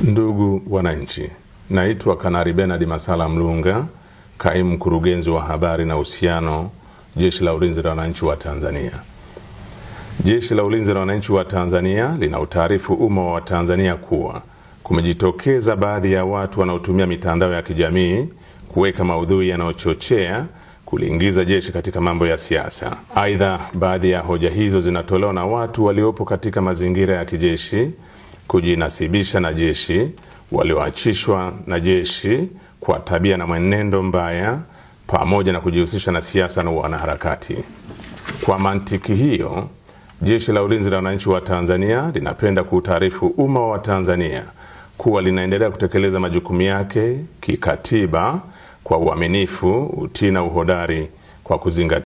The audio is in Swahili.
Ndugu wananchi, naitwa Kanali Bernard Masala Mlunga, kaimu mkurugenzi wa habari na uhusiano, Jeshi la Ulinzi la Wananchi wa Tanzania. Jeshi la Ulinzi la Wananchi wa Tanzania lina utaarifu umma wa Tanzania kuwa kumejitokeza baadhi ya watu wanaotumia mitandao ya kijamii kuweka maudhui yanayochochea kuliingiza jeshi katika mambo ya siasa. Aidha, baadhi ya hoja hizo zinatolewa na watu waliopo katika mazingira ya kijeshi kujinasibisha na jeshi, walioachishwa na jeshi kwa tabia na mwenendo mbaya, pamoja na kujihusisha na siasa na wanaharakati. Kwa mantiki hiyo, Jeshi la Ulinzi la Wananchi wa Tanzania linapenda kuutaarifu umma wa Tanzania kuwa linaendelea kutekeleza majukumu yake kikatiba kwa uaminifu, utii na uhodari kwa kuzingatia